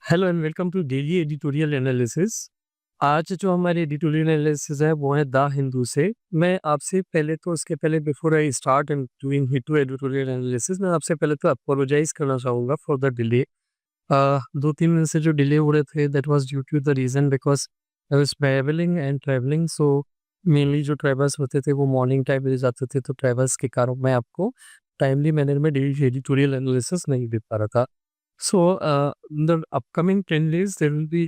Hello and welcome to daily editorial analysis. आज जो हमारे एडिटोरियल एनालिसिस है वो है द हिंदू से। मैं आपसे पहले तो उसके पहले before I start and doing Hindu editorial analysis मैं आपसे पहले तो अपोलोजाइज करना चाहूँगा फॉर द डिले। 2-3 दिन से जो डिले हो रहे थे that was due to the reason because I was travelling and travelling so mainly जो ट्रैवल्स होते थे वो मॉर्निंग टाइम में जाते थे, तो ट्रैवल्स के कारण मैं आपको टाइमली मैनर में डेली एडिटोरियल एनालिसिस नहीं दे पा रहा था। So, in the upcoming 10 days, there will be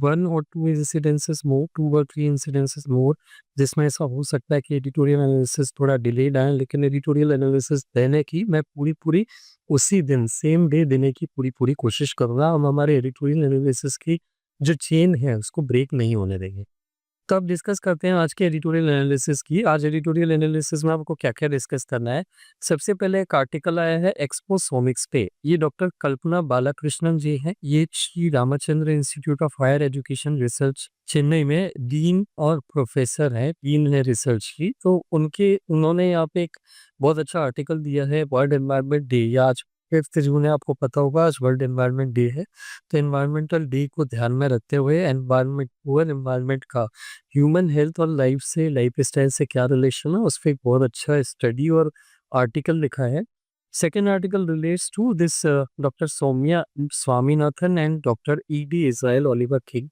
1 or 2 incidences more, 2 or 3 incidences more, जिसमें ऐसा हो सकता है कि एडिटोरियल एनालिसिस थोड़ा डिलेड आए, लेकिन एडिटोरियल एनालिसिस देने की मैं पूरी-पूरी उसी दिन, सेम डे देने की पूरी-पूरी कोशिश करूँगा। हम हमारे एडिटोरियल एनालिसिस की जो चेन है, उसको ब्रेक नहीं होने देंगे। तो अब डिस्कस करते हैं आज के एडिटोरियल एनालिसिस की। आज एडिटोरियल एनालिसिस में आपको क्या-क्या डिस्कस करना है। सबसे पहले एक आर्टिकल आया है एक्सपोसोमिक्स पे। ये डॉक्टर कल्पना बालाकृष्णन जी हैं। ये Shri Ramachandra institute of higher education research Chennai में डीन और प्रोफेसर हैं, डीन है रिसर्च की। तो उन्होंने यहाँ पे एक बहुत अच्छा आर्टिकल दिया है वर्ल्ड एनवायरनमेंट डे या आज 5th जून है, आपको पता होगा आज वर्ल्ड एनवायरनमेंट डे है। तो एनवायरमेंटल डे को ध्यान में रखते हुए पुअर एनवायरनमेंट का ह्यूमन हेल्थ और लाइफस्टाइल से क्या रिलेशन है, उस पे एक बहुत अच्छा स्टडी और आर्टिकल लिखा है। Second article relates to this doctor Soumya Swaminathan and doctor Ed Israel Oliver King.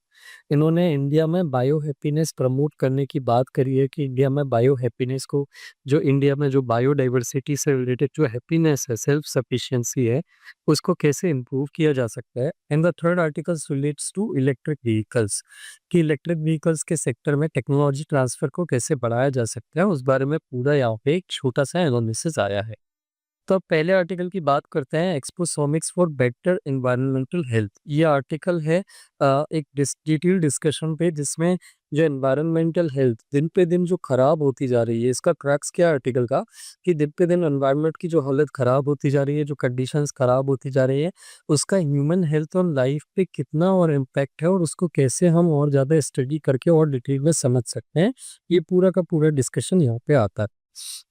इन्होंने इंडिया में बायो हैप्पीनेस प्रमोट करने की बात करी है कि इंडिया में बायो हैप्पीनेस को, जो इंडिया में जो बायोडाइवर्सिटी से रिलेटेड जो हैप्पीनेस है, सेल्फ सफिशिएंसी है, उसको कैसे इम्प्रूव किया जा सकता है। And the third articles relates to electric vehicles, कि इलेक्ट्रिक व्हीकल्स के सेक्टर में टेक्नोलॉजी ट्रांसफर को कैसे बढ़ाया जा सकता है, उस बारे में पूरा यहाँ पे एक छोटा सा एनालिसिस आया है। तो अब पहले आर्टिकल की बात करते हैं, एक्सपोसोमिक्स फॉर बेटर एनवायरमेंटल हेल्थ। ये आर्टिकल है एक डिटेल डिस्कशन पे, जिसमें जो एनवायरमेंटल हेल्थ दिन पे दिन जो खराब होती जा रही है, इसका क्रक्स क्या है आर्टिकल का, कि दिन पे दिन एनवायरनमेंट की जो हालत खराब होती जा रही है, जो कंडीशंस खराब होती जा रही है, उसका ह्यूमन हेल्थ और लाइफ पे कितना और इम्पैक्ट है और उसको कैसे हम और ज़्यादा स्टडी करके और डिटेल में समझ सकते हैं। ये पूरा का पूरा डिस्कशन यहाँ पे आता है।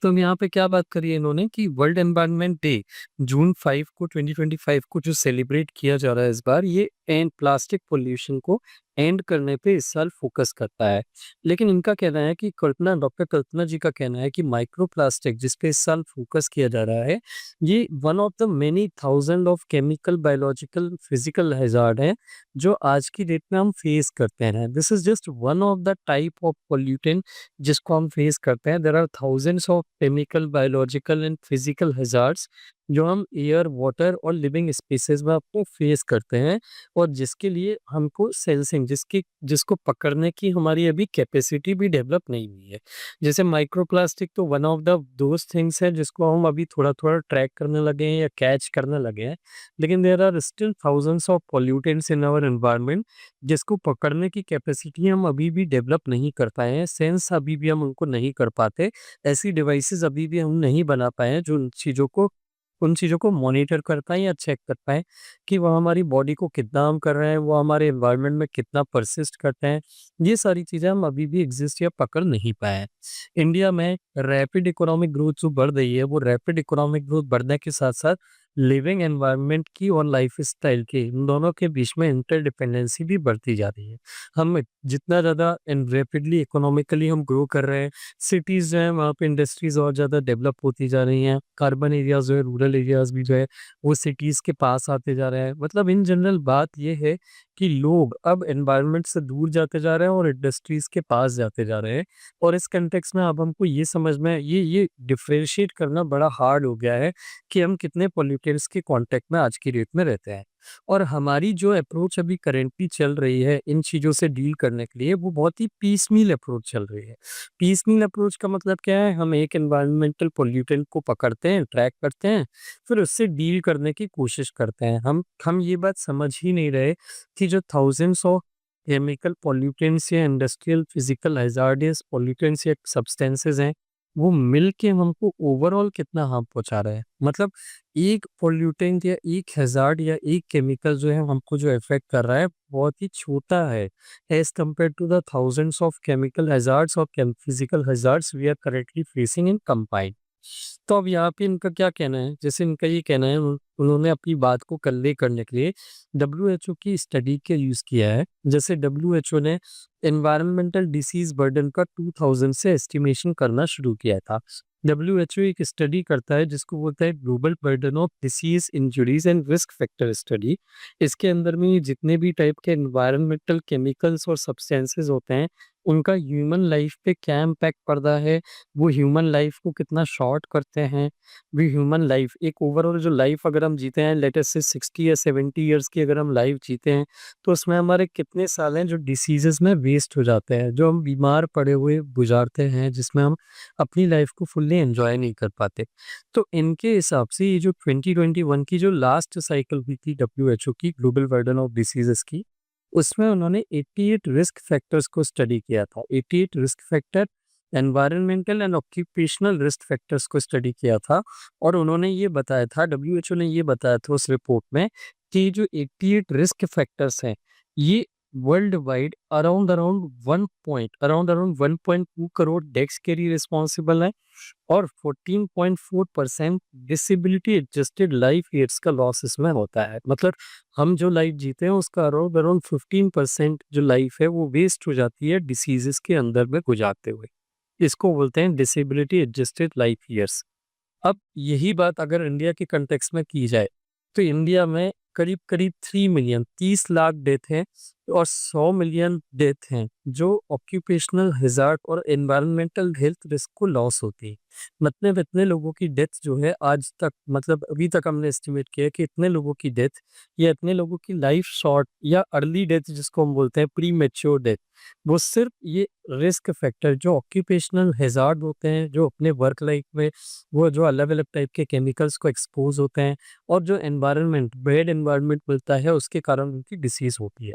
तो हम यहाँ पे क्या बात करी है इन्होंने कि वर्ल्ड एनवायरनमेंट डे जून 5 को 2025 को जो सेलिब्रेट किया जा रहा है इस बार, ये एंड प्लास्टिक पोल्यूशन को एंड करने पे इस साल फोकस करता है। लेकिन इनका कहना है कि डॉक्टर कल्पना जी का कहना है कि माइक्रो प्लास्टिक जिस पे इस साल फोकस किया जा रहा है, ये one of the many thousand of chemical biological physical hazard है जो आज की डेट में हम फेस करते हैं। This is just one of the type of pollutant जिसको हम फेस करते हैं। There are thousands of chemical biological and physical hazards जो हम एयर वाटर और लिविंग स्पेसेस में आपको फेस करते हैं, और जिसके लिए हमको सेंसिंग जिसको पकड़ने की हमारी अभी कैपेसिटी भी डेवलप नहीं हुई है। जैसे माइक्रोप्लास्टिक तो one of the those things है जिसको हम अभी थोड़ा थोड़ा ट्रैक करने लगे हैं या कैच करने लगे हैं, लेकिन there are still thousands of pollutants in our environment जिसको पकड़ने की कैपेसिटी हम अभी भी डेवलप नहीं कर पाए हैं, सेंस अभी भी हम उनको नहीं कर पाते, ऐसी डिवाइसेस अभी भी हम नहीं बना पाए हैं जो उन चीज़ों को मॉनिटर कर पाएँ या चेक कर पाएँ कि वो हमारी बॉडी को कितना हार्म कर रहे हैं, वो हमारे एनवायरनमेंट में कितना परसिस्ट करते हैं। ये सारी चीज़ें हम अभी भी एग्ज़िस्ट या पकड़ नहीं पाए हैं। इंडिया में रैपिड इकोनॉमिक ग्रोथ जो बढ़ रही है, वो रैपिड इकोनॉमिक ग्रोथ बढ़ने के साथ-साथ लिविंग एनवायरनमेंट की और लाइफ़स्टाइल की, इन दोनों के बीच में इंटरडिपेंडेंसी भी बढ़ती जा रही है। हम जितना ज़्यादा एंड रैपिडली इकोनॉमिकली हम ग्रो कर रहे हैं, सिटीज़ जो हैं वहाँ पे इंडस्ट्रीज़ और ज़्यादा डेवलप होती जा रही हैं। अर्बन एरियाज़ जो है, रूरल एरियाज़ भी जो है, वो सिटीज़ के पास आते जा रहे हैं। मतलब इन जनरल बात ये है कि लोग अब एनवायरनमेंट से दूर जाते जा रहे हैं और इंडस्ट्रीज़ के पास जाते जा रहे हैं। और इस कॉन्टेक्स्ट में अब हमको ये समझ में ये डिफरेंशिएट करना बड़ा हार्ड हो गया है कि हम कितने पॉल्यूटेंट्स के कॉन्टेक्ट में आज की डेट में रहते हैं। और हमारी जो अप्रोच अभी करेंटली चल रही है इन चीज़ों से डील करने के लिए, वो बहुत ही पीसमील अप्रोच चल रही है। पीसमील अप्रोच का मतलब क्या है? हम एक एनवायरमेंटल पॉल्यूटेंट को पकड़ते हैं, ट्रैक करते हैं, फिर उससे डील करने की कोशिश करते हैं। हम ये बात समझ ही नहीं रहे कि जो थाउजेंड्स ऑफ केमिकल पॉल्यूटेंट्स या इंडस्ट्रियल फिजिकल हैजार्डियस पॉल्यूटेंट्स या सब्सटेंसेस हैं, वो मिल के हमको ओवरऑल कितना हार्म पहुँचा रहे हैं। मतलब एक पॉल्यूटेंट या एक हैजार्ड या एक केमिकल जो है हमको जो इफ़ेक्ट कर रहा है, बहुत ही छोटा है as compare to the thousands of chemical hazards और physical hazards we are currently facing in combined. तो अब यहाँ पे इनका क्या कहना है, जैसे इनका ये कहना है उन्होंने अपनी बात को कन्वे करने के लिए डब्ल्यूएचओ की स्टडी का यूज़ किया है। जैसे डब्ल्यूएचओ ने एनवायरमेंटल डिसीज़ बर्डन का 2000 से एस्टिमेशन करना शुरू किया था। डब्ल्यूएचओ एक स्टडी करता है जिसको बोलता है global burden of disease, injuries and risk factor study. इसके अंदर में जितने भी टाइप के एनवायरमेंटल केमिकल्स और सब्सटेंसेस होते हैं, उनका ह्यूमन लाइफ पे क्या इम्पैक्ट पड़ता है, वो ह्यूमन लाइफ को कितना शॉर्ट करते हैं। वी ह्यूमन लाइफ एक ओवरऑल जो लाइफ अगर हम जीते हैं, लेट अस से 60 या 70 इयर्स की अगर हम लाइफ जीते हैं, तो उसमें हमारे कितने साल हैं जो डिसीजेस में वेस्ट हो जाते हैं, जो हम बीमार पड़े हुए गुजारते हैं, जिसमें हम अपनी लाइफ को फुल्ली एंजॉय नहीं कर पाते। तो इनके हिसाब से ये जो 2021 की जो लास्ट साइकिल हुई थी डब्ल्यूएचओ की ग्लोबल बर्डन ऑफ डिसीजेस की, उसमें उन्होंने 88 रिस्क फैक्टर्स को स्टडी किया था। 88 risk factor environmental and occupational risk factors को स्टडी किया था, और उन्होंने ये बताया था, डब्ल्यूएचओ ने ये बताया था उस रिपोर्ट में कि जो 88 रिस्क फैक्टर्स हैं, ये world wide around 1.2 crore deaths के लिए रिस्पॉन्सिबल है, और 14.4% डिसेबिलिटी एडजस्टेड लाइफ ईयर्स का लॉस इसमें होता है। मतलब हम जो लाइफ जीते हैं उसका अराउंड अराउंड 15% जो लाइफ है वो वेस्ट हो जाती है डिसीजेस के अंदर में गुजारते हुए। इसको बोलते हैं डिसेबिलिटी एडजस्टेड लाइफ ईयर्स। अब यही बात अगर इंडिया के कंटेक्स्ट में की जाए, तो इंडिया में करीब-करीब 3 मिलियन 30 लाख डेथ हैं, और 100 मिलियन डेथ हैं जो ऑक्यूपेशनल हैज़ार्ड और एनवायरमेंटल हेल्थ रिस्क को लॉस होती है। मतलब इतने लोगों की डेथ जो है आज तक, मतलब अभी तक हमने एस्टिमेट किया है कि इतने लोगों की डेथ या इतने लोगों की लाइफ शॉर्ट या अर्ली डेथ जिसको हम बोलते हैं प्री मैच्योर डेथ, वो सिर्फ ये रिस्क फैक्टर जो ऑक्यूपेशनल हैज़ार्ड होते हैं, जो अपने वर्क लाइफ में वो जो अलग-अलग टाइप के केमिकल्स को एक्सपोज़ होते हैं, और जो एनवायरनमेंट बैड एनवायरनमेंट मिलता है उसके कारण उनकी डिसीज़ होती है।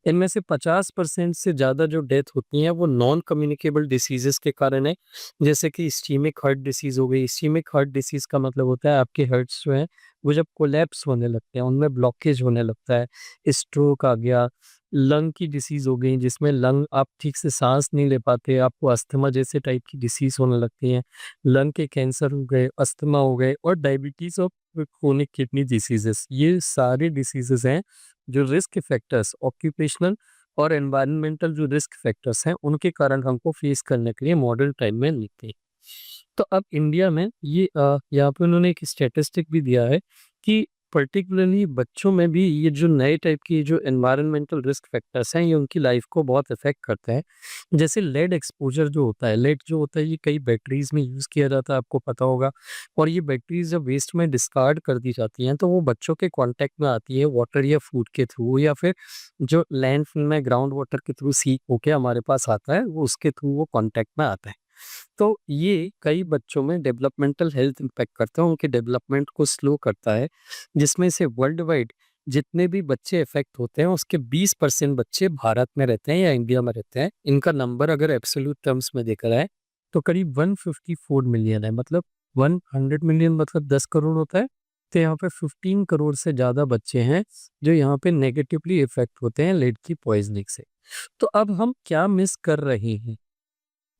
इनमें से 50% से ज़्यादा जो डेथ होती हैं वो नॉन कम्युनिकेबल डिसीज़ेज़ के कारण है। जैसे कि इस्कीमिक हार्ट डिसीज़ हो गई। इस्कीमिक हार्ट डिसीज़ का मतलब होता है आपके हार्ट्स जो हैं वो जब कोलैप्स होने लगते हैं, उनमें ब्लॉकेज होने लगता है। स्ट्रोक आ गया, लंग की डिसीज़ हो गई जिसमें लंग आप ठीक से साँस नहीं ले पाते, आपको अस्थमा जैसे टाइप की डिसीज़ होने लगती हैं। लंग के कैंसर हो गए, अस्थमा हो गए, और डायबिटीज़ और क्रोनिक किडनी डिसीज़ेज़, ये सारे डिसीज़ेज़ हैं जो रिस्क फैक्टर्स ऑक्यूपेशनल और एनवायरमेंटल जो रिस्क फैक्टर्स हैं उनके कारण हमको फेस करने के लिए मॉडर्न टाइम में मिलते हैं। तो अब इंडिया में ये यहाँ पे उन्होंने एक स्टैटिस्टिक भी दिया है कि पर्टिकुलरली बच्चों में भी ये जो नए टाइप की जो एनवायरमेंटल रिस्क फैक्टर्स हैं ये उनकी लाइफ को बहुत इफेक्ट करते हैं। जैसे लेड एक्सपोजर जो होता है, लेड जो होता है ये कई बैटरीज में यूज़ किया जाता है, आपको पता होगा। और ये बैटरीज जब वेस्ट में डिस्कार्ड कर दी जाती हैं तो वो बच्चों के कांटेक्ट में आती है वाटर या फूड के थ्रू, या फिर जो लैंडफिल में ग्राउंड वाटर के थ्रू सीप होके हमारे पास आता है, वो उसके थ्रू वो कांटेक्ट में आता है। तो ये कई बच्चों में डेवलपमेंटल हेल्थ इम्पैक्ट करता है, उनके डेवलपमेंट को स्लो करता है, जिसमें से वर्ल्ड वाइड जितने भी बच्चे इफेक्ट होते हैं उसके 20% बच्चे भारत में रहते हैं या इंडिया में रहते हैं। इनका नंबर अगर एब्सोल्यूट टर्म्स में देखा जाए तो करीब 154 मिलियन है। मतलब 100 मिलियन मतलब 10 करोड़ होता है। तो यहाँ पे 15 करोड़ से ज़्यादा बच्चे हैं जो यहाँ पे नेगेटिवली इफेक्ट होते हैं लेड की पॉइजनिंग से। तो अब हम क्या मिस कर रहे हैं?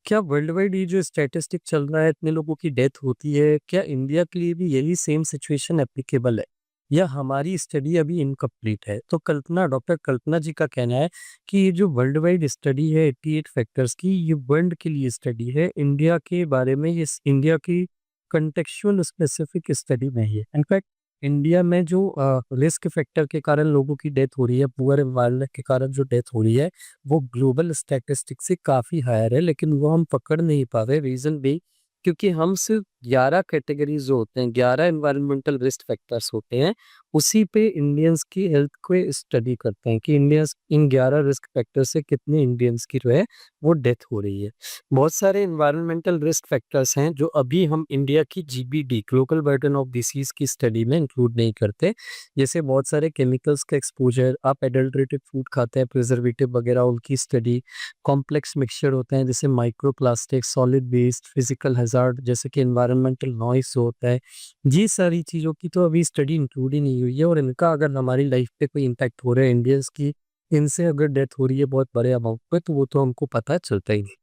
क्या वर्ल्ड वाइड ये जो स्टैटिस्टिक चल रहा है, इतने लोगों की डेथ होती है, क्या इंडिया के लिए भी यही सेम सिचुएशन एप्लीकेबल है? या हमारी स्टडी अभी इनकम्प्लीट है? तो डॉक्टर कल्पना जी का कहना है कि ये जो वर्ल्ड वाइड स्टडी है 88 फैक्टर्स की, ये वर्ल्ड के लिए स्टडी है। इंडिया के बारे में ये इंडिया की कॉन्टेक्सचुअल स्पेसिफिक स्टडी नहीं है। इनफैक्ट इंडिया में जो रिस्क फैक्टर के कारण लोगों की डेथ हो रही है, पुअर एनवायरनमेंट के कारण जो डेथ हो रही है, वो ग्लोबल स्टैटिस्टिक से काफ़ी हायर है, लेकिन वो हम पकड़ नहीं पा रहे। रीज़न भी क्योंकि हम सिर्फ 11 कैटेगरीज जो होते हैं, 11 एनवायरमेंटल रिस्क फैक्टर्स होते हैं, उसी पे इंडियंस की हेल्थ को स्टडी करते हैं कि इंडियंस इन 11 रिस्क फैक्टर से कितने इंडियंस की जो है वो डेथ हो रही है। बहुत सारे एनवायरमेंटल रिस्क फैक्टर्स हैं जो अभी हम इंडिया की GBD global burden of disease की स्टडी में इंक्लूड नहीं करते। जैसे बहुत सारे केमिकल्स का एक्सपोजर, आप एडल्ट्रेटेड फूड खाते हैं, प्रिजर्वेटिव वगैरह, उनकी स्टडी, कॉम्प्लेक्स मिक्सचर होते हैं जैसे microplastic, solid waste, physical hazard जैसे कि एनवायरमेंटल नॉइस होता है, ये सारी चीज़ों की तो अभी स्टडी इंक्लूड ही नहीं हुई है, और इनका अगर हमारी लाइफ पे कोई इम्पैक्ट हो रहा है इंडियंस की, इनसे अगर डेथ हो रही है बहुत बड़े अमाउंट पे, तो वो तो हमको पता चलता ही नहीं।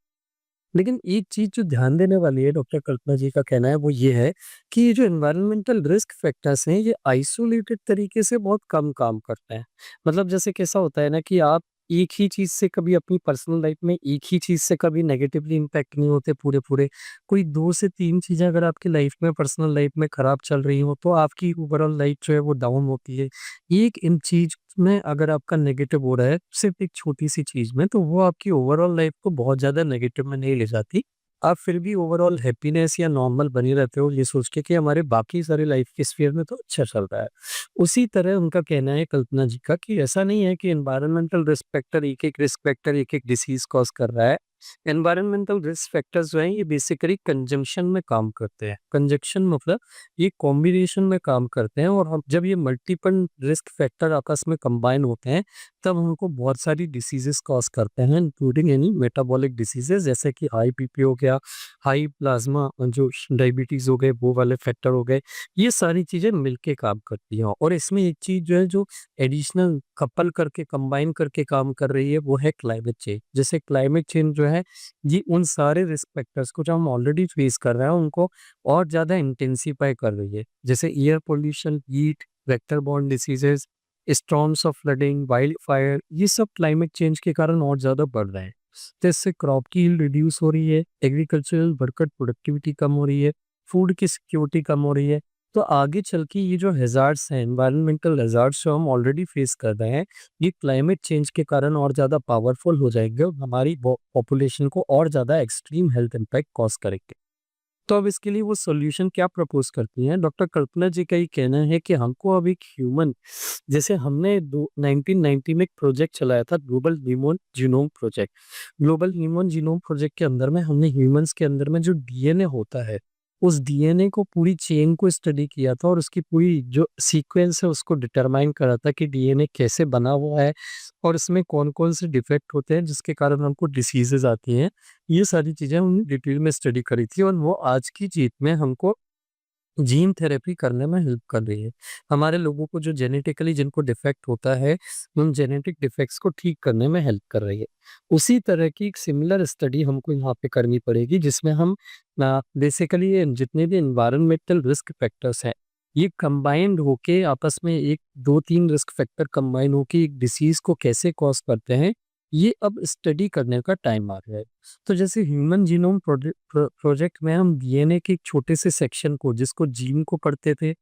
लेकिन एक चीज़ जो ध्यान देने वाली है, डॉक्टर कल्पना जी का कहना है वो ये है कि ये जो एनवायरमेंटल रिस्क फैक्टर्स हैं, ये आइसोलेटेड तरीके से बहुत कम काम करते हैं। मतलब जैसे कैसा होता है ना कि आप एक ही चीज़ से कभी अपनी पर्सनल लाइफ में एक ही चीज़ से कभी नेगेटिवली इम्पैक्ट नहीं होते पूरे-पूरे। कोई 2 से 3 चीज़ें अगर आपकी लाइफ में, पर्सनल लाइफ में खराब चल रही हो, तो आपकी ओवरऑल लाइफ जो है वो डाउन होती है। एक इन चीज़ में अगर आपका नेगेटिव हो रहा है, सिर्फ़ एक छोटी-सी चीज़ में, तो वो आपकी ओवरऑल लाइफ़ को बहुत ज़्यादा नेगेटिव में नहीं ले जाती। आप फिर भी ओवरऑल हैप्पीनेस या नॉर्मल बने रहते हो ये सोच के कि हमारे बाकी सारे लाइफ़ के स्फीयर में तो अच्छा चल रहा है। उसी तरह उनका कहना है कल्पना जी का कि ऐसा नहीं है कि एनवायरमेंटल रिस्क फैक्टर एक-एक रिस्क फैक्टर एक-एक डिसीज़ कॉज़ कर रहा है। एनवायरमेंटल रिस्क फैक्टर्स जो हैं ये बेसिकली कंजंक्शन में काम करते हैं। कंजंक्शन मतलब ये कॉम्बिनेशन में काम करते हैं और हम जब ये मल्टीपल रिस्क फैक्टर आपस में कंबाइन होते हैं, तब हमको बहुत सारी डिसीज़ेज़ कॉज़ करते हैं इंक्लूडिंग एनी मेटाबॉलिक डिसीज़ेज़ जैसे कि हाई बीपी हो गया, हाई प्लाज़्मा जो डायबिटीज़ हो गए, वो वाले फैक्टर हो गए। ये सारी चीज़ें मिलके काम करती हैं और इसमें एक चीज़ जो है जो एडिशनल कपल करके कंबाइन करके काम कर रही है वो है क्लाइमेट चेंज। जैसे क्लाइमेट चेंज जो है ये उन सारे रिस्क फैक्टर्स को जो हम ऑलरेडी फेस कर रहे हैं उनको और ज़्यादा इंटेंसिफाई कर रही है। जैसे air pollution, heat, vector borne diseases, storms of flooding, wild fire ये सब क्लाइमेट चेंज के कारण और ज़्यादा बढ़ रहे हैं। तो इससे क्रॉप की यील्ड रिड्यूस हो रही है, एग्रीकल्चरल वर्कर प्रोडक्टिविटी कम हो रही है, फूड की सिक्योरिटी कम हो रही है। तो आगे चल के ये जो हैज़ार्ड्स हैं, एनवायरमेंटल हैज़ार्ड्स जो हम ऑलरेडी फेस कर रहे हैं, ये क्लाइमेट चेंज के कारण और ज़्यादा पावरफुल हो जाएँगे और हमारी पॉपुलेशन को और ज़्यादा एक्सट्रीम हेल्थ इम्पैक्ट कॉज़ करेंगे। तो अब इसके लिए वो सॉल्यूशन क्या प्रपोज़ करती हैं? डॉक्टर कल्पना जी का ये कहना है कि हमको अब एक ह्यूमन जैसे हमने दो 1990 में एक प्रोजेक्ट चलाया था global human genome project. Global human genome project के अंदर में हमने ह्यूमन्स के अंदर में जो डीएनए होता है, उस डीएनए को पूरी चेन को स्टडी किया था और उसकी पूरी जो सीक्वेंस है उसको डिटरमाइन करा था कि डीएनए कैसे बना हुआ है और इसमें कौन-कौन से डिफेक्ट होते हैं जिसके कारण हमको डिसीज़ेज़ आती हैं। ये सारी चीज़ें हमने डिटेल में स्टडी करी थी और वो आज की डेट में हमको जीन थेरेपी करने में हेल्प कर रही है। हमारे लोगों को जो जेनेटिकली जिनको डिफेक्ट होता है, उन जेनेटिक डिफेक्ट्स को ठीक करने में हेल्प कर रही है। उसी तरह की एक सिमिलर स्टडी हमको यहाँ पे करनी पड़ेगी जिसमें हम बेसिकली ये जितने भी एनवायरमेंटल रिस्क फैक्टर्स हैं, ये कंबाइंड होके आपस में एक 2-3 रिस्क फैक्टर कंबाइन होके एक डिसीज़ को कैसे कॉज़ करते हैं, ये अब स्टडी करने का टाइम आ गया है। तो जैसे ह्यूमन जीनोम प्रोजेक्ट में हम डीएनए के एक छोटे से सेक्शन को जिसको जीन को पढ़ते थे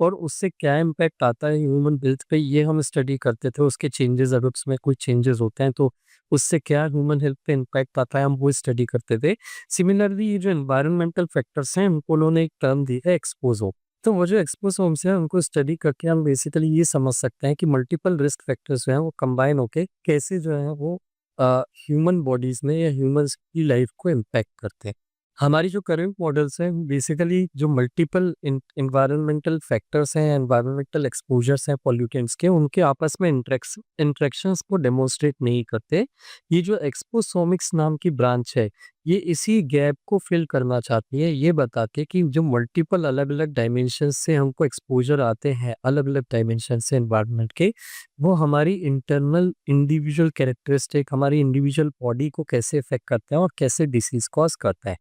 और उससे क्या इम्पैक्ट आता है ह्यूमन हेल्थ पे ये हम स्टडी करते थे। उसके चेंजेस अगर उसमें कोई चेंजेस होते हैं तो उससे क्या ह्यूमन हेल्थ पे इम्पैक्ट आता है हम वो स्टडी करते थे। सिमिलरली ये जो एनवायरमेंटल फैक्टर्स हैं उनको उन्होंने एक टर्म दी है एक्सपोज़ोम। तो वो जो एक्सपोसोम्स हैं उनको स्टडी करके हम बेसिकली ये समझ सकते हैं कि मल्टीपल रिस्क फैक्टर्स जो हैं वो कंबाइन होके कैसे जो है वो ह्यूमन बॉडीज़ में या ह्यूमन्स की लाइफ को इम्पैक्ट करते हैं। हमारी जो करंट मॉडल्स हैं बेसिकली जो मल्टीपल एनवायरमेंटल फैक्टर्स हैं, एनवायरमेंटल एक्सपोज़र्स हैं पॉल्यूटेंट्स के, उनके आपस में इंटरेक्शंस को डेमोंस्ट्रेट नहीं करते। ये जो एक्सपोसोमिक्स नाम की ब्रांच है, ये इसी गैप को फिल करना चाहती है, ये बता के कि जो मल्टीपल अलग-अलग डायमेंशंस से हमको एक्सपोज़र आते हैं, अलग-अलग डायमेंशन से एनवायरनमेंट के, वो हमारी इंटरनल इंडिविजुअल कैरेक्टरिस्टिक, हमारी इंडिविजुअल बॉडी को कैसे इफ़ेक्ट करते हैं और कैसे डिसीज़ कॉज़ करते हैं।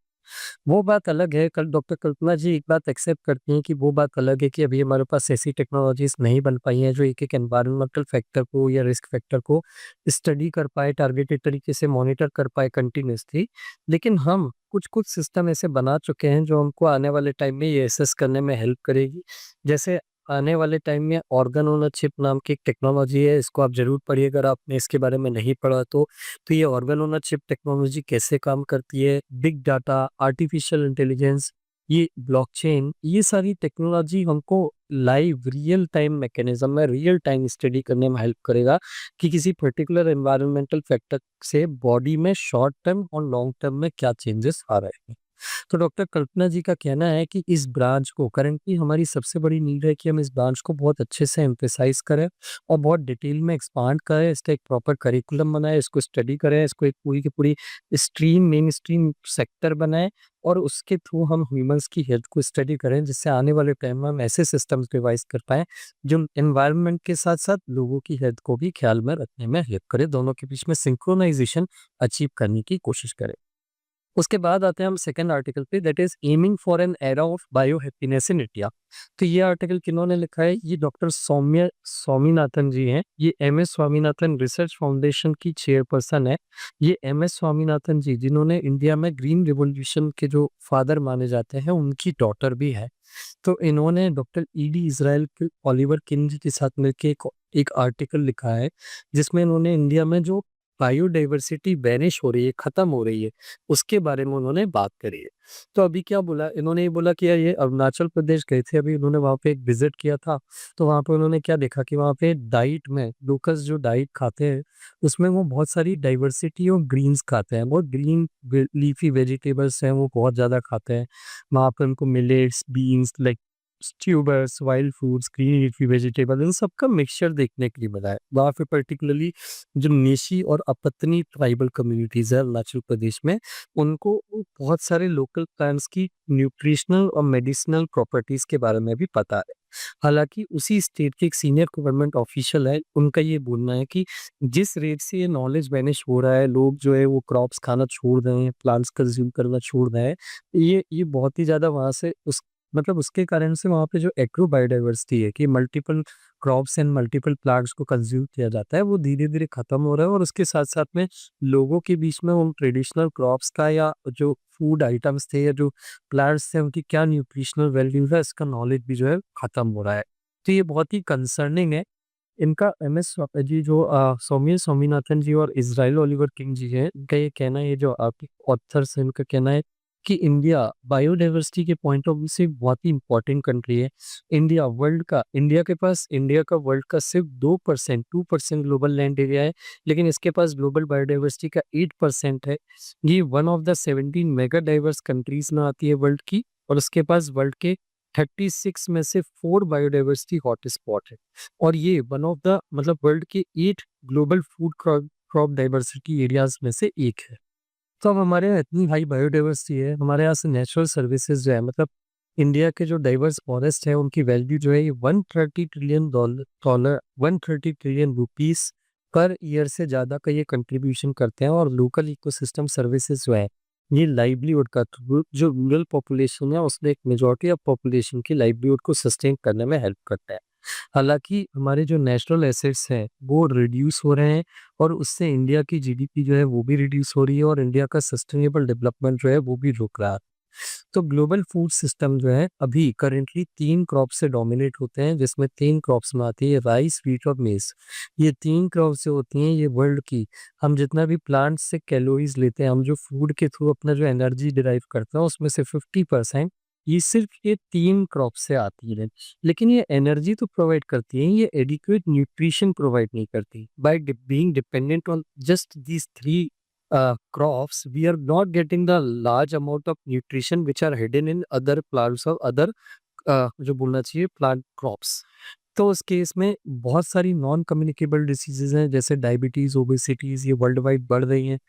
वो बात अलग है, कल डॉक्टर कल्पना जी एक बात एक्सेप्ट करती हैं कि वो बात अलग है कि अभी हमारे पास ऐसी टेक्नोलॉजीज़ नहीं बन पाई हैं जो एक-एक एनवायरमेंटल फैक्टर को या रिस्क फैक्टर को स्टडी कर पाए, टारगेटेड तरीके से मॉनिटर कर पाए कंटीन्यूअसली। लेकिन हम कुछ-कुछ सिस्टम ऐसे बना चुके हैं जो हमको आने वाले टाइम में ये असेस करने में हेल्प करेगी। जैसे आने वाले टाइम में ऑर्गन ऑन अ चिप नाम की एक टेक्नोलॉजी है, इसको आप ज़रूर पढ़िए अगर आपने इसके बारे में नहीं पढ़ा तो। तो ये organ on a chip technology कैसे काम करती है, बिग डाटा, आर्टिफिशियल इंटेलिजेंस, ये ब्लॉकचेन, ये सारी टेक्नोलॉजी हमको लाइव रियल टाइम मैकेनिज्म में रियल टाइम स्टडी करने में हेल्प करेगा कि किसी पर्टिकुलर एनवायरमेंटल फैक्टर से बॉडी में शॉर्ट टर्म और लॉन्ग टर्म में क्या चेंजेस आ रहे हैं। तो डॉक्टर कल्पना जी का कहना है कि इस ब्रांच को करंटली हमारी सबसे बड़ी नीड है कि हम इस ब्रांच को बहुत अच्छे से एम्फेसाइज करें और बहुत डिटेल में एक्सपांड करें, इसका एक प्रॉपर करिकुलम बनाएं, इसको स्टडी करें, इसको एक पूरी की पूरी स्ट्रीम मेन स्ट्रीम सेक्टर बनाएं और उसके थ्रू हम ह्यूमंस की हेल्थ को स्टडी करें जिससे आने वाले टाइम में हम ऐसे सिस्टम्स डिवाइस कर पाएँ जो एनवायरनमेंट के साथ-साथ लोगों की हेल्थ को भी ख्याल में रखने में हेल्प करे, दोनों के बीच में सिंक्रोनाइजेशन अचीव करने की कोशिश करें। उसके बाद आते हैं हम सेकंड आर्टिकल पे, that is aiming for an era of bio happiness in India. तो ये आर्टिकल किन्होंने लिखा है? ये डॉक्टर सौम्य स्वामीनाथन जी हैं। ये एमएस स्वामीनाथन रिसर्च फाउंडेशन की चेयरपर्सन है। ये एमएस स्वामीनाथन जी, जिन्होंने इंडिया में ग्रीन रिवॉल्यूशन के जो फादर माने जाते हैं, उनकी डॉटर भी है। तो इन्होंने डॉक्टर ईडी इज़राइल के ओलिवर किंज के साथ मिलके एक आर्टिकल लिखा है, जिसमें इन्होंने इंडिया में जो बायोडाइवर्सिटी वैनिश हो रही है, खत्म हो रही है, उसके बारे में उन्होंने बात करी है। तो अभी क्या बोला इन्होंने? ये बोला कि यार, ये अरुणाचल प्रदेश गए थे अभी, उन्होंने वहाँ पे एक विजिट किया था। तो वहाँ पे उन्होंने क्या देखा कि वहाँ पे डाइट में लोकल्स जो डाइट खाते हैं, उसमें वो बहुत सारी डाइवर्सिटी और ग्रीन्स खाते हैं, बहुत ग्रीन लीफी वेजिटेबल्स हैं, वो बहुत ज़्यादा खाते हैं। वहाँ पे उनको millets, beans, like tubers, wild foods, green leafy vegetable, इन सब का मिक्सचर देखने के लिए मिला है। वहाँ पे पर्टिकुलरली जो नेशी और अपतनी ट्राइबल कम्युनिटीज़ है अरुणाचल प्रदेश में, उनको वो बहुत सारे लोकल प्लांट्स की न्यूट्रिशनल और मेडिसिनल प्रॉपर्टीज़ के बारे में भी पता है। हालाँकि उसी स्टेट के एक सीनियर गवर्नमेंट ऑफिशियल है, उनका ये बोलना है कि जिस रेट से ये नॉलेज वैनिश हो रहा है, लोग जो है वो क्रॉप्स खाना छोड़ रहे हैं, प्लांट्स कंज़्यूम करना छोड़ रहे हैं, ये बहुत ही ज़्यादा वहाँ से उस मतलब उसके कारण से वहाँ पे जो एग्रो बायोडाइवर्सिटी है कि multiple crops and multiple plants को कंज्यूम किया जाता है, वो धीरे-धीरे खत्म हो रहा है। और उसके साथ-साथ में लोगों के बीच में उन ट्रेडिशनल क्रॉप्स का या जो फूड आइटम्स थे या जो प्लांट्स थे, उनकी क्या न्यूट्रिशनल वैल्यू है, इसका नॉलेज भी जो है खत्म हो रहा है। तो ये बहुत ही कंसर्निंग है। इनका एमएस जी जो सौम्या स्वामीनाथन जी और इज़राइल ओलिवर किंग जी हैं, इनका ये कहना है, ये जो आपके ऑथर्स हैं, इनका कहना है कि इंडिया बायोडायवर्सिटी के पॉइंट ऑफ व्यू से बहुत ही इम्पोर्टेंट कंट्री है। इंडिया का वर्ल्ड का सिर्फ 2% ग्लोबल लैंड एरिया है, लेकिन इसके पास ग्लोबल बायोडायवर्सिटी का 8% है। ये one of the 17 mega diverse countries में आती है वर्ल्ड की, और उसके पास वर्ल्ड के 36 में से 4 बायोडायवर्सिटी हॉटस्पॉट है। और ये वन ऑफ द वर्ल्ड के 8 global food crop diversity areas में से एक है। तो अब हमारे यहाँ इतनी हाई बायोडाइवर्सिटी है, हमारे यहाँ से नेचुरल सर्विसेज जो है, इंडिया के जो डाइवर्स फॉरेस्ट है, उनकी वैल्यू जो है ये 130 ट्रिलियन रुपीस पर ईयर से ज़्यादा का ये कंट्रीब्यूशन करते हैं। और लोकल इकोसिस्टम सर्विसेज जो है, ये लाइवलीहुड का जो रूरल पॉपुलेशन है, उसमें एक मेजॉरिटी ऑफ पॉपुलेशन की लाइवलीहुड को सस्टेन करने में हेल्प करता है। हालाँकि हमारे जो नेचुरल एसेट्स हैं, वो रिड्यूस हो रहे हैं, और उससे इंडिया की जीडीपी जो है वो भी रिड्यूस हो रही है, और इंडिया का सस्टेनेबल डेवलपमेंट जो है वो भी रुक रहा है। तो ग्लोबल फूड सिस्टम जो है अभी करेंटली 3 क्रॉप से डोमिनेट होते हैं, जिसमें 3 क्रॉप्स में आती है राइस, व्हीट और मेज़। ये 3 क्रॉप्स जो होती हैं, ये वर्ल्ड की, हम जितना भी प्लांट से कैलोरीज़ लेते हैं, हम जो फूड के थ्रू अपना जो एनर्जी डिराइव करते हैं, उसमें से 50% ये सिर्फ़ ये 3 क्रॉप से आती है। लेकिन ये एनर्जी तो प्रोवाइड करती हैं, ये एडिक्वेट न्यूट्रिशन प्रोवाइड नहीं करती। By being dependent on just these 3 crops, we are not getting the large amount of nutrition which are hidden in other plants or other जो बोलना चाहिए प्लांट क्रॉप्स। तो उस केस में बहुत सारी नॉन कम्युनिकेबल डिसीजेज हैं, जैसे डायबिटीज़, ओबेसिटीज़, ये वर्ल्ड वाइड बढ़ रही हैं।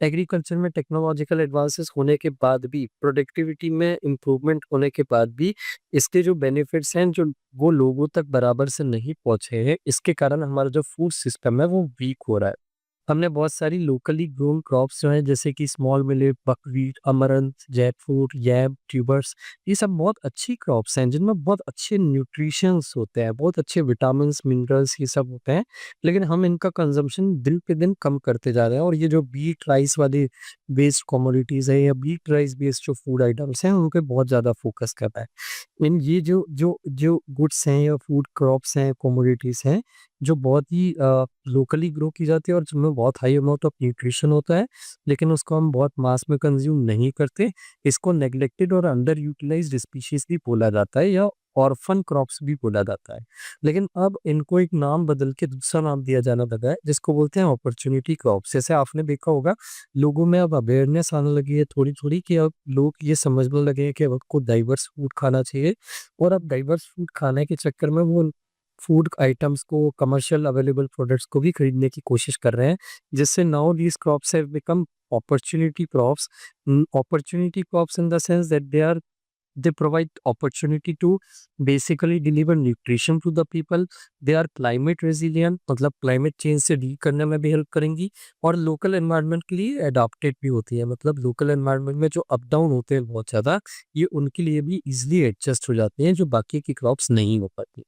एग्रीकल्चर में टेक्नोलॉजिकल एडवांसेस होने के बाद भी, प्रोडक्टिविटी में इम्प्रूवमेंट होने के बाद भी, इसके जो बेनिफिट्स हैं, जो वो लोगों तक बराबर से नहीं पहुँचे हैं। इसके कारण हमारा जो फूड सिस्टम है वो वीक हो रहा है। हमने बहुत सारी लोकली ग्रोन क्रॉप्स जो हैं, जैसे कि small millet, buckwheat, amaranth, jackfruit, yam, tubers, ये सब बहुत अच्छी क्रॉप्स हैं, जिनमें बहुत अच्छे न्यूट्रिशंस होते हैं, बहुत अच्छे विटामिन्स, मिनरल्स, ये सब होते हैं। लेकिन हम इनका कंजम्पशन दिन पे दिन कम करते जा रहे हैं, और ये जो व्हीट राइस वाली बेस्ड कमोडिटीज़ है, या व्हीट राइस बेस्ड जो फूड आइटम्स हैं, उन पे बहुत ज़्यादा फोकस कर रहा है। इन ये जो जो जो गुड्स हैं या फूड क्रॉप्स हैं, कमोडिटीज़ हैं, जो बहुत ही लोकली ग्रो की जाती है, और जिनमें बहुत हाई अमाउंट ऑफ न्यूट्रिशन होता है, लेकिन उसको हम बहुत मास में कंज्यूम नहीं करते। इसको नेग्लेक्टेड और अंडर यूटिलाइज्ड स्पीशीज़ भी बोला जाता है, या ऑर्फन क्रॉप्स भी बोला जाता है। लेकिन अब इनको एक नाम बदल के दूसरा नाम दिया जाना लगा है, जिसको बोलते हैं अपॉर्च्युनिटी क्रॉप्स। जैसे आपने देखा होगा, लोगों में अब अवेयरनेस आने लगी है थोड़ी-थोड़ी, कि अब लोग ये समझने लगे हैं कि अब आपको डाइवर्स फूड खाना चाहिए, और अब डाइवर्स फूड खाने के चक्कर में वो फूड आइटम्स को, कमर्शियल अवेलेबल प्रोडक्ट्स को भी खरीदने की कोशिश कर रहे हैं, जिससे now these crops have become opportunity crops. Opportunity crops in the sense that they are they provide opportunity to basically deliver nutrition to the people. They are climate resilient, मतलब क्लाइमेट चेंज से deal करने में भी help करेंगी और local environment के लिए adapted भी होती है, मतलब लोकल एनवायरनमेंट में जो अप डाउन होते हैं बहुत ज़्यादा, ये उनके लिए भी इजीली एडजस्ट हो जाते हैं जो बाकी की क्रॉप्स नहीं हो पाती।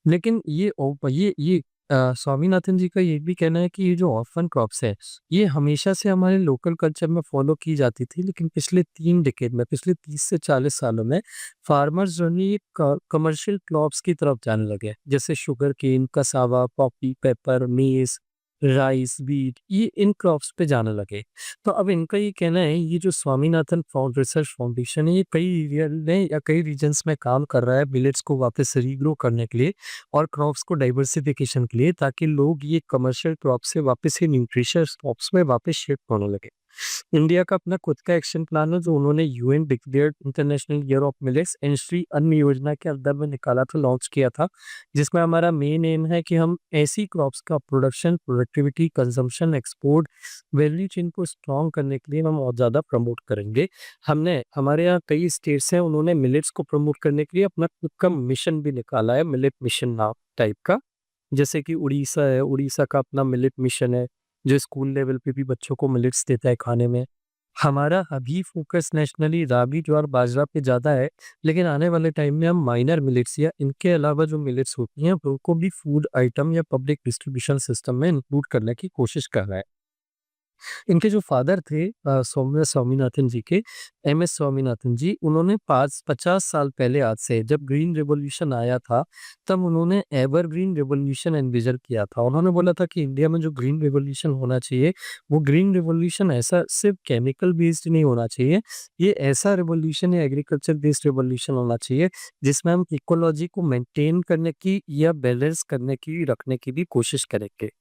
लेकिन ये स्वामीनाथन जी का ये भी कहना है कि ये जो ऑर्फन क्रॉप्स है, ये हमेशा से हमारे लोकल कल्चर में फॉलो की जाती थी, लेकिन पिछले 3 डिकेड में, पिछले 30 से 40 सालों में फार्मर्स जो है ये कमर्शियल क्रॉप्स की तरफ जाने लगे। जैसे sugar cane, cassava, poppy, pepper, maize, rice, wheat, ये इन क्रॉप्स पे जाने लगे। तो अब इनका ये कहना है, ये जो स्वामीनाथन रिसर्च फाउंडेशन है, ये कई एरिया में या कई रीजन्स में काम कर रहा है मिलेट्स को वापस रीग्रो करने के लिए और क्रॉप्स को डाइवर्सिफिकेशन के लिए, ताकि लोग ये कमर्शियल क्रॉप से वापस ये न्यूट्रिशियस क्रॉप्स में वापस शिफ्ट होने लगे। इंडिया का अपना खुद का एक्शन प्लान है जो उन्होंने UN declared international year of millets and Shri अन्न योजना के अंदर में निकाला था, लॉन्च किया था, जिसमें हमारा मेन एम है कि हम ऐसी क्रॉप्स का production, productivity, consumption, export, value chain को स्ट्रॉन्ग करने के लिए हम और ज़्यादा प्रमोट करेंगे। हमने हमारे यहाँ कई स्टेट्स हैं, उन्होंने मिलेट्स को प्रमोट करने के लिए अपना खुद का मिशन भी निकाला है, मिलेट मिशन नाम टाइप का। जैसे कि उड़ीसा है, उड़ीसा का अपना मिलेट मिशन है, जो स्कूल लेवल पे भी बच्चों को मिलेट्स देता है खाने में। हमारा अभी फ़ोकस नेशनली रागी, ज्वार, बाजरा पे ज़्यादा है, लेकिन आने वाले टाइम में हम माइनर मिलेट्स या इनके अलावा जो मिलेट्स होती हैं, उनको भी फूड आइटम या पब्लिक डिस्ट्रीब्यूशन सिस्टम में इंक्लूड करने की कोशिश कर रहा है। इनके जो फादर थे सौम्या स्वामीनाथन जी के, एमएस स्वामीनाथन जी, उन्होंने 50 साल पहले आज से जब ग्रीन रिवॉल्यूशन आया था, तब उन्होंने एवरग्रीन रिवॉल्यूशन एनविजन किया था। उन्होंने बोला था कि इंडिया में जो ग्रीन रिवॉल्यूशन होना चाहिए, वो ग्रीन रिवॉल्यूशन ऐसा सिर्फ केमिकल बेस्ड नहीं होना चाहिए, ये ऐसा रिवॉल्यूशन या एग्रीकल्चर बेस्ड रिवॉल्यूशन होना चाहिए, जिसमें हम इकोलॉजी को मेंटेन करने की या बैलेंस करने की, रखने की भी कोशिश करेंगे।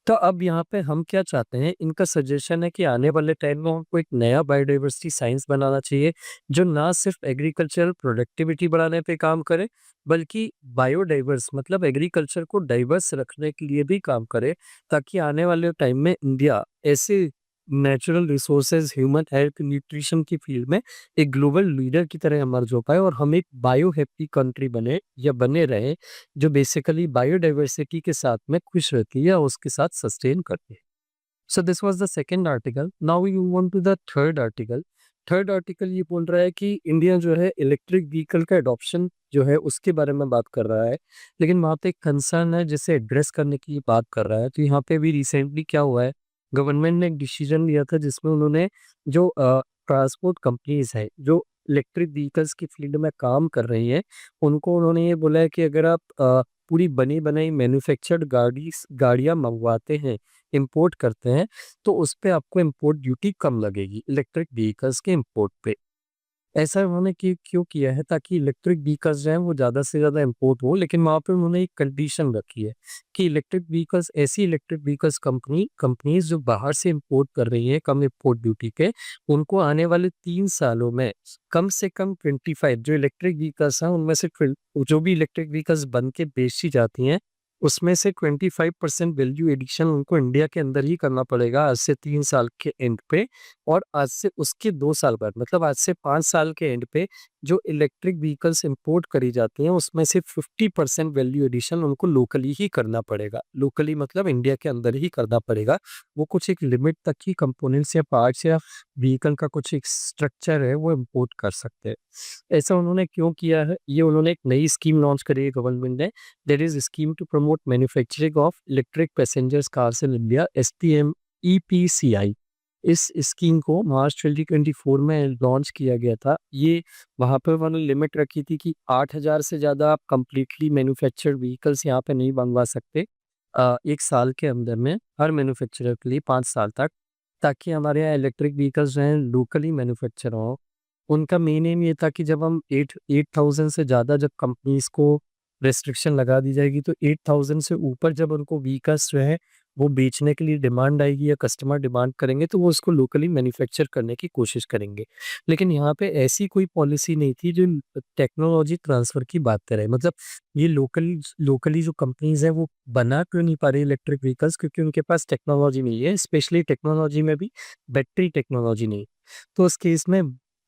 तो अब यहाँ पे हम क्या चाहते हैं, इनका सजेशन है कि आने वाले टाइम में हमको एक नया बायोडाइवर्सिटी साइंस बनाना चाहिए, जो ना सिर्फ एग्रीकल्चरल प्रोडक्टिविटी बढ़ाने पे काम करे, बल्कि बायोडाइवर्स मतलब एग्रीकल्चर को डाइवर्स रखने के लिए भी काम करे, ताकि आने वाले टाइम में इंडिया ऐसे natural resources, human health, nutrition की फील्ड में एक ग्लोबल लीडर की तरह इमर्ज हो पाए और हम एक बायो हैप्पी कंट्री बने या बने रहे, जो बेसिकली बायोडाइवर्सिटी के साथ में खुश रहती है और उसके साथ सस्टेन करती है। So this was the second article. Now we move on to the third article. Third article ये बोल रहा है कि इंडिया जो है इलेक्ट्रिक व्हीकल का एडॉप्शन जो है उसके बारे में बात कर रहा है, लेकिन वहाँ पे एक कंसर्न है जिसे एड्रेस करने की बात कर रहा है। तो यहाँ पे भी रिसेंटली क्या हुआ है, गवर्नमेंट ने एक डिसीजन लिया था जिसमें उन्होंने जो ट्रांसपोर्ट कंपनीज है जो इलेक्ट्रिक व्हीकल्स की फील्ड में काम कर रही हैं, उनको उन्होंने ये बोला है कि अगर आप पूरी बनी बनाई मैन्युफैक्चर्ड गाड़ियाँ मंगवाते हैं, इंपोर्ट करते हैं, तो उस पे आपको इंपोर्ट ड्यूटी कम लगेगी इलेक्ट्रिक व्हीकल्स के इंपोर्ट पे। ऐसा उन्होंने क्यों किया है, ताकि इलेक्ट्रिक व्हीकल्स जो हैं वो ज़्यादा से ज़्यादा इम्पोर्ट हो, लेकिन वहाँ पे उन्होंने एक कंडीशन रखी है कि इलेक्ट्रिक व्हीकल्स, ऐसी इलेक्ट्रिक व्हीकल्स कंपनीज जो बाहर से इम्पोर्ट कर रही हैं कम इम्पोर्ट ड्यूटी पे, उनको आने वाले 3 सालों में कम से कम 25 जो इलेक्ट्रिक व्हीकल्स हैं उनमें से जो भी इलेक्ट्रिक व्हीकल्स बन के बेची जाती हैं, उसमें से 25% वैल्यू एडिशन उनको इंडिया के अंदर ही करना पड़ेगा आज से 3 साल के एंड पे। और आज से उसके 2 साल बाद मतलब आज से 5 साल के एंड पे जो इलेक्ट्रिक व्हीकल्स इंपोर्ट करी जाती हैं उसमें से 50% वैल्यू एडिशन उनको लोकली ही करना पड़ेगा। लोकली मतलब इंडिया के अंदर ही करना पड़ेगा। वो कुछ एक लिमिट तक ही कंपोनेंट्स या पार्ट्स या व्हीकल का कुछ एक स्ट्रक्चर है वो इंपोर्ट कर सकते हैं। ऐसा उन्होंने क्यों किया है? ये उन्होंने एक नई स्कीम लॉन्च करी है गवर्नमेंट ने, that is scheme to promote manufacturing of electric passengers cars in India, STM EPCI. इस स्कीम को मार्च 2024 में लॉन्च किया गया था। ये वहाँ पे उन्होंने लिमिट रखी थी कि 8,000 से ज़्यादा आप कंप्लीटली मैन्युफैक्चर्ड व्हीकल्स यहाँ पे नहीं बनवा सकते 1 साल के अंदर में, हर मैन्युफैक्चरर के लिए 5 साल तक, ताकि हमारे यहाँ इलेक्ट्रिक व्हीकल्स जो हैं लोकली मैन्युफैक्चर हों। उनका मेन एम ये था कि जब हम 8,000 से ज़्यादा जब कंपनीज़ को रिस्ट्रिक्शन लगा दी जाएगी, तो 8,000 से ऊपर जब उनको व्हीकल्स जो है वो बेचने के लिए डिमांड आएगी या कस्टमर डिमांड करेंगे, तो वो उसको लोकली मैन्युफैक्चर करने की कोशिश करेंगे। लेकिन यहाँ पे ऐसी कोई पॉलिसी नहीं थी जो टेक्नोलॉजी ट्रांसफ़र की बात करे। मतलब ये लोकली लोकली जो कंपनीज़ हैं वो बना क्यों नहीं पा रही इलेक्ट्रिक व्हीकल्स, क्योंकि उनके पास टेक्नोलॉजी नहीं है, स्पेशली टेक्नोलॉजी में भी बैटरी टेक्नोलॉजी नहीं। तो उस केस में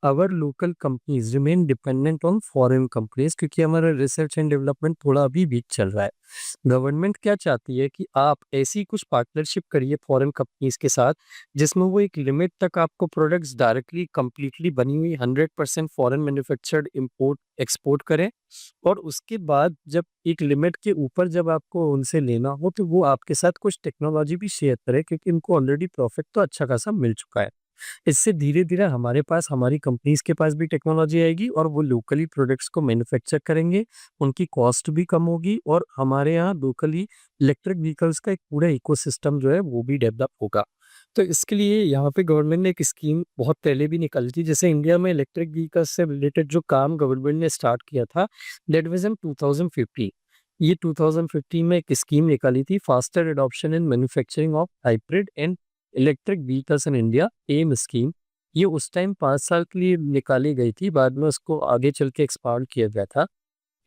our local companies remain dependent on foreign companies, क्योंकि हमारा रिसर्च एंड डेवलपमेंट थोड़ा अभी वीक चल रहा है। गवर्नमेंट क्या चाहती है कि आप ऐसी कुछ पार्टनरशिप करिए फॉरेन कंपनीज के साथ, जिसमें वो एक लिमिट तक आपको प्रोडक्ट्स डायरेक्टली कंप्लीटली बनी हुई 100% फॉरेन मैन्युफैक्चर्ड इंपोर्ट एक्सपोर्ट करें, और उसके बाद जब एक लिमिट के ऊपर जब आपको उनसे लेना हो तो वो आपके साथ कुछ टेक्नोलॉजी भी शेयर करें, क्योंकि उनको ऑलरेडी प्रॉफिट तो अच्छा खासा मिल चुका है। इससे धीरे-धीरे हमारे पास, हमारी कंपनीज़ के पास भी टेक्नोलॉजी आएगी और वो लोकली प्रोडक्ट्स को मैन्युफैक्चर करेंगे, उनकी कॉस्ट भी कम होगी और हमारे यहाँ लोकली इलेक्ट्रिक व्हीकल्स का एक पूरा इकोसिस्टम जो है वो भी डेवलप होगा। तो इसके लिए यहाँ पे गवर्नमेंट ने एक स्कीम बहुत पहले भी निकाली थी। जैसे इंडिया में इलेक्ट्रिक व्हीकल्स से रिलेटेड जो काम गवर्नमेंट ने स्टार्ट किया था, दैट वाज़ इन 2015। ये 2015 में एक स्कीम निकाली थी, faster adoption in manufacturing of hybrid and electric vehicles in India, M scheme. ये उस टाइम 5 साल के लिए निकाली गई थी, बाद में उसको आगे चल के एक्सपांड किया गया था।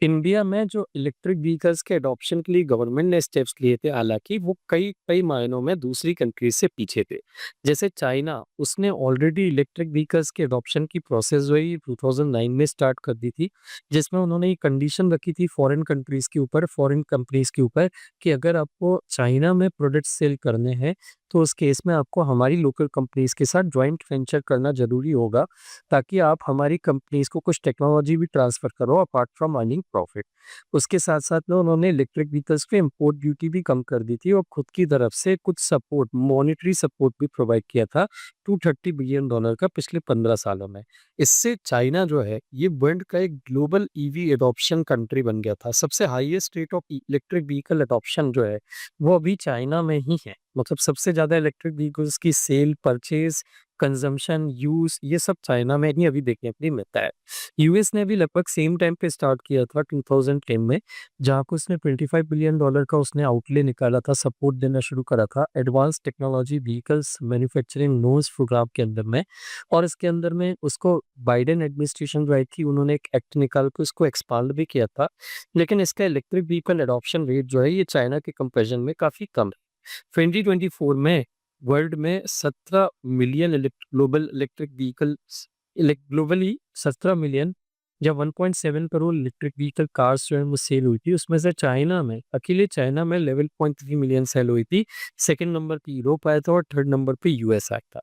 इंडिया में जो इलेक्ट्रिक व्हीकल्स के अडॉप्शन के लिए गवर्नमेंट ने स्टेप्स लिए थे, हालांकि वो कई कई मायनों में दूसरी कंट्रीज से पीछे थे। जैसे चाइना, उसने ऑलरेडी इलेक्ट्रिक व्हीकल्स के अडॉप्शन की प्रोसेस जो है ये 2009 में स्टार्ट कर दी थी, जिसमें उन्होंने ये कंडीशन रखी थी फॉरेन कंट्रीज के ऊपर, फॉरेन कंपनीज के ऊपर, कि अगर आपको चाइना में प्रोडक्ट सेल करने हैं तो उस केस में आपको हमारी लोकल कंपनीज के साथ ज्वाइंट वेंचर करना जरूरी होगा, ताकि आप हमारी कंपनीज को कुछ टेक्नोलॉजी भी ट्रांसफर करो अपार्ट फ्रॉम अर्निंग प्रॉफिट। उसके साथ साथ में उन्होंने इलेक्ट्रिक व्हीकल्स पे इंपोर्ट ड्यूटी भी कम कर दी थी और खुद की तरफ से कुछ सपोर्ट, मॉनेटरी सपोर्ट भी प्रोवाइड किया था $230 बिलियन का पिछले 15 सालों में। इससे चाइना जो है ये वर्ल्ड का एक ग्लोबल ईवी एडॉप्शन कंट्री बन गया था। सबसे highest rate of electric vehicle adoption जो है वो अभी चाइना में ही है। मतलब सबसे ज्यादा इलेक्ट्रिक व्हीकल्स की सेल, परचेज, कंजम्पशन, यूज, ये सब चाइना में ही अभी देखने के लिए मिलता है। यूएस ने भी लगभग सेम टाइम पे स्टार्ट किया था 2010 में, जहाँ को उसने $25 बिलियन का उसने आउटले निकाला था, सपोर्ट देना शुरू करा था advance technology vehicles manufacturing loans program के अंदर में। और इसके अंदर में उसको बाइडेन एडमिनिस्ट्रेशन जो आई थी, उन्होंने एक एक्ट निकाल के उसको एक्सपांड भी किया था। लेकिन इसका इलेक्ट्रिक व्हीकल एडॉप्शन रेट जो है ये चाइना के कंपेरिजन में काफी कम है। 2024 में वर्ल्ड में 17 million global electric vehicles, globally 17 million या 1.7 करोड़ इलेक्ट्रिक व्हीकल कार्स जो है वो सेल हुई थी। उसमें से चाइना में, अकेले चाइना में 11.3 मिलियन सेल हुई थी। सेकंड नंबर पे यूरोप आया था और थर्ड नंबर पे यूएस आया था।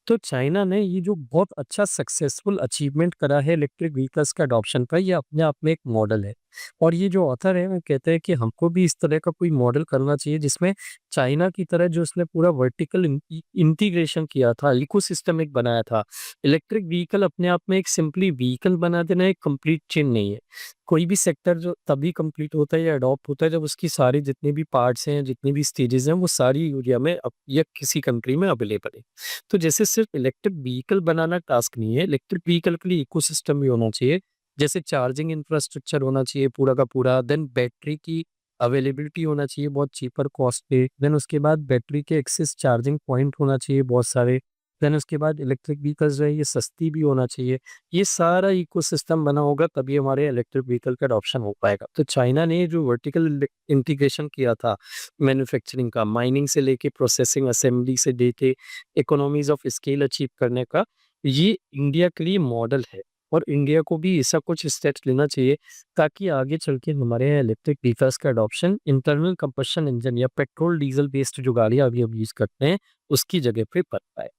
तो चाइना ने ये जो बहुत अच्छा सक्सेसफुल अचीवमेंट करा है इलेक्ट्रिक व्हीकल्स का अडॉप्शन का, ये अपने आप में एक मॉडल है। और ये जो ऑथर है वो कहते हैं कि हमको भी इस तरह का कोई मॉडल करना चाहिए, जिसमें चाइना की तरह जो उसने पूरा वर्टिकल इंटीग्रेशन किया था, इकोसिस्टम एक बनाया था। इलेक्ट्रिक व्हीकल अपने आप में एक सिंपली व्हीकल बना देना एक कंप्लीट चेन नहीं है। कोई भी सेक्टर जो तभी कंप्लीट होता है या अडॉप्ट होता है जब उसकी सारी जितने भी पार्ट्स हैं, जितनी भी स्टेजेस हैं, वो सारी एरिया में या किसी कंट्री में अवेलेबल है। तो जैसे सिर्फ इलेक्ट्रिक व्हीकल बनाना टास्क नहीं है, इलेक्ट्रिक व्हीकल के लिए इकोसिस्टम भी होना चाहिए। जैसे चार्जिंग इंफ्रास्ट्रक्चर होना चाहिए पूरा का पूरा, देन बैटरी की अवेलेबिलिटी होना चाहिए बहुत चीपर कॉस्ट पे, देन उसके बाद बैटरी के एक्सेस चार्जिंग पॉइंट होना चाहिए बहुत सारे, देन उसके बाद इलेक्ट्रिक व्हीकल्स जो है ये सस्ती भी होना चाहिए। ये सारा इकोसिस्टम बना होगा तभी हमारे इलेक्ट्रिक व्हीकल का अडॉप्शन हो पाएगा। तो चाइना ने जो वर्टिकल इंटीग्रेशन किया था मैन्युफैक्चरिंग का, माइनिंग से लेके प्रोसेसिंग, असेंबली से लेके इकोनॉमीज ऑफ स्केल अचीव करने का, ये इंडिया के लिए मॉडल है। और इंडिया को भी ऐसा कुछ स्टेप्स लेना चाहिए ताकि आगे चल के हमारे यहाँ इलेक्ट्रिक व्हीकल्स का अडॉप्शन इंटरनल कंबशन इंजन या पेट्रोल डीजल बेस्ड जो गाड़ियां अभी हम यूज करते हैं उसकी जगह पे बन पाए।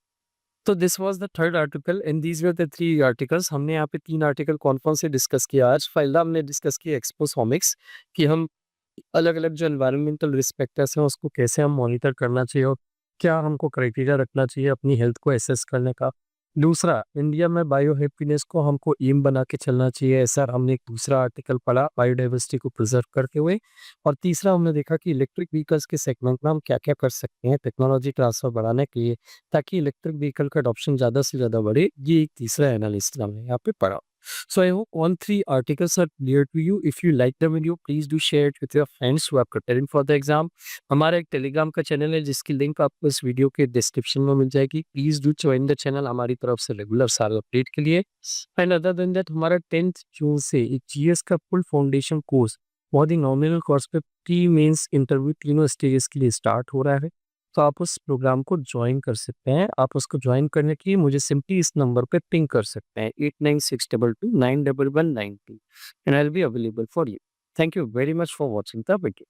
तो this was the third article and these were the three articles. हमने यहाँ पे 3 आर्टिकल कौन-कौन से डिस्कस किया आज। पहला हमने डिस्कस किया एक्सपोसोमिक्स, कि हम अलग-अलग जो एनवायरमेंटल रिस्क फैक्टर्स हैं उसको कैसे हम मॉनिटर करना चाहिए और क्या हमको क्राइटेरिया रखना चाहिए अपनी हेल्थ को एसेस करने का। दूसरा, इंडिया में बायो हैप्पीनेस को हमको एम बना के चलना चाहिए, ऐसा हमने एक दूसरा आर्टिकल पढ़ा बायोडाइवर्सिटी को प्रिजर्व करते हुए। और तीसरा हमने देखा कि इलेक्ट्रिक व्हीकल्स के सेगमेंट में हम क्या-क्या कर सकते हैं टेक्नोलॉजी ट्रांसफर बढ़ाने के लिए, ताकि इलेक्ट्रिक व्हीकल का अडॉप्शन ज़्यादा से ज़्यादा बढ़े। ये एक तीसरा एनालिसिस हमने यहाँ पे पढ़ा। So I hope all three articles are clear to you. If you like the video, please do share it with your friends who are preparing for the exam. हमारा एक टेलीग्राम का चैनल है जिसकी link आपको इस video के description में मिल जाएगी। Please do join the channel हमारी तरफ से रेगुलर सारे अपडेट के लिए। एंड अदर देन दैट, हमारा 10th जून से एक जीएस का फुल फाउंडेशन कोर्स बहुत ही नॉमिनल कॉस्ट पे प्री मेंस इंटरव्यू तीनों स्टेजेस के लिए स्टार्ट हो रहा है। तो आप उस प्रोग्राम को जॉइन कर सकते हैं। आप उसको जॉइन करने के लिए मुझे सिंपली इस नंबर पे पिंग कर सकते हैं 8962291192 and I will be available for you. Thank you very much for watching the video.